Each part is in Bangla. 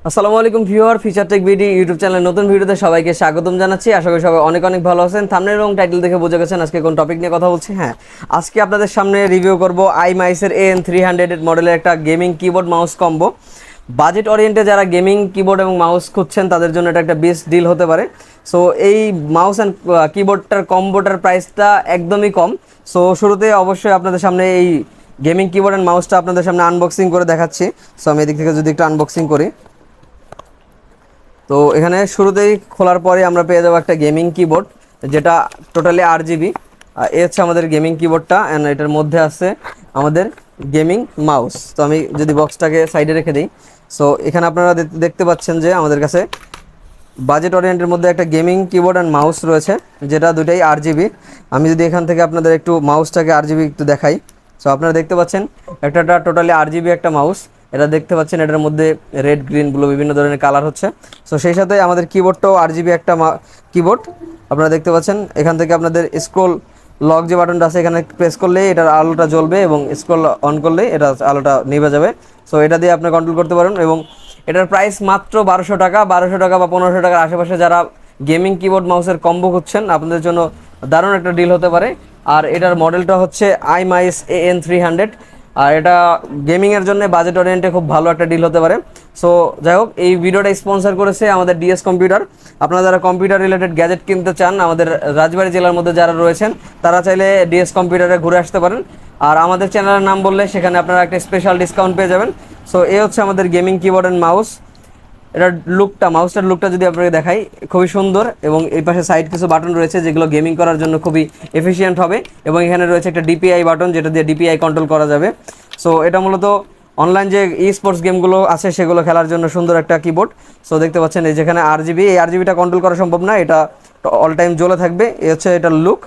আসসালামু আলাইকুম viewer, feature tech BD YouTube চ্যানেলের নতুন ভিডিওতে সবাইকে স্বাগতম জানাচ্ছি। আশা করি সবাই অনেক অনেক ভালো আছেন। থাম্বনেল এবং টাইটেল দেখে বুঝে গেছেন আজকে কোন টপিক নিয়ে কথা বলছি। হ্যাঁ, আজকে আপনাদের সামনে রিভিউ করব iMICEর AN300 মডেলের একটা gaming keyboard mouse combo. Budget ওরিয়েন্টে যারা গেমিং কিবোর্ড এবং মাউস খুঁজছেন তাদের জন্য এটা একটা বেস্ট ডিল হতে পারে। সো এই মাউস অ্যান্ড কিবোর্ডটার কম্বোটার প্রাইসটা একদমই কম। সো শুরুতে অবশ্যই আপনাদের সামনে এই গেমিং কিবোর্ড অ্যান্ড মাউসটা আপনাদের সামনে আনবক্সিং করে দেখাচ্ছি। সো আমি এদিক থেকে যদি একটু আনবক্সিং করি, তো এখানে শুরুতেই খোলার পরে আমরা পেয়ে যাবো একটা গেমিং কিবোর্ড, যেটা টোটালি RGB। এ হচ্ছে আমাদের গেমিং কিবোর্ডটা, অ্যান্ড এটার মধ্যে আছে আমাদের গেমিং মাউস। তো আমি যদি বক্সটাকে সাইডে রেখে দিই, সো এখানে আপনারা দেখতে পাচ্ছেন যে আমাদের কাছে বাজেট ওরিয়েন্টের মধ্যে একটা গেমিং কিবোর্ড অ্যান্ড মাউস রয়েছে, যেটা দুটাই RGB। আমি যদি এখান থেকে আপনাদের একটু মাউসটাকে RGB একটু দেখাই, সো আপনারা দেখতে পাচ্ছেন একটা টোটালি RGB একটা মাউস। এটা দেখতে পাচ্ছেন এটার মধ্যে রেড, গ্রিন, ব্লু বিভিন্ন ধরনের কালার হচ্ছে। সো সেই সাথে আমাদের কিবোর্ডটাও RGB একটা কিবোর্ড। আপনারা দেখতে পাচ্ছেন এখান থেকে আপনাদের স্ক্রোল লক যে বাটনটা আছে এখানে প্রেস করলেই এটার আলোটা জ্বলবে এবং স্ক্রোল অন করলেই এটা আলোটা নিভে যাবে। সো এটা দিয়ে আপনি কন্ট্রোল করতে পারেন। এবং এটার প্রাইস মাত্র 1200 টাকা বা 1500 টাকার আশেপাশে। যারা গেমিং কিবোর্ড মাউসের কম্বো খুঁজছেন আপনাদের জন্য দারুণ একটা ডিল হতে পারে। আর এটার মডেলটা হচ্ছে iMICE AN300। আর এটা গেমিংয়ের জন্য বাজেট ওরিয়েন্টে খুব ভালো একটা ডিল হতে পারে। সো যাই হোক, এই ভিডিওটা স্পন্সর করেছে আমাদের ডিএস কম্পিউটার। আপনারা যারা কম্পিউটার রিলেটেড গ্যাজেট কিনতে চান, আমাদের রাজবাড়ী জেলার মধ্যে যারা রয়েছেন তারা চাইলে ডিএস কম্পিউটারে ঘুরে আসতে পারেন। আর আমাদের চ্যানেলের নাম বললে সেখানে আপনারা একটা স্পেশাল ডিসকাউন্ট পেয়ে যাবেন। সো এই হচ্ছে আমাদের গেমিং কিবোর্ড অ্যান্ড মাউস। এটার লুকটা, মাউসটার লুকটা যদি আপনাকে দেখাই, খুবই সুন্দর। এবং এই পাশে সাইড কিছু বাটন রয়েছে যেগুলো গেমিং করার জন্য খুবই এফিশিয়েন্ট হবে। এবং এখানে রয়েছে একটা ডিপিআই বাটন, যেটা দিয়ে ডিপিআই কন্ট্রোল করা যাবে। সো এটা মূলত অনলাইন যে স্পোর্টস গেমগুলো আছে সেগুলো খেলার জন্য সুন্দর একটা কিবোর্ড। সো দেখতে পাচ্ছেন এই যেখানে RGB, এই RGBটা কন্ট্রোল করা সম্ভব না, এটা অল টাইম জ্বলে থাকবে। এই হচ্ছে এটার লুক।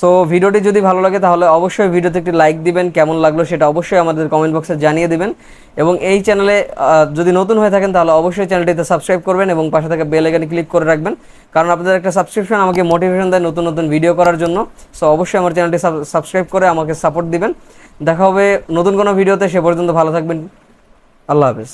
সো ভিডিওটি যদি ভালো লাগে তাহলে অবশ্যই ভিডিওতে একটি লাইক দিবেন। কেমন লাগলো সেটা অবশ্যই আমাদের কমেন্ট বক্সে জানিয়ে দিবেন। এবং এই চ্যানেলে যদি নতুন হয়ে থাকেন তাহলে অবশ্যই চ্যানেলটিতে সাবস্ক্রাইব করবেন এবং পাশে থাকা বেল আইকনে ক্লিক করে রাখবেন, কারণ আপনাদের একটা সাবস্ক্রিপশন আমাকে মোটিভেশন দেয় নতুন নতুন ভিডিও করার জন্য। সো অবশ্যই আমার চ্যানেলটি সাবস্ক্রাইব করে আমাকে সাপোর্ট দিবেন। দেখা হবে নতুন কোনো ভিডিওতে, সে পর্যন্ত ভালো থাকবেন। আল্লাহ হাফেজ।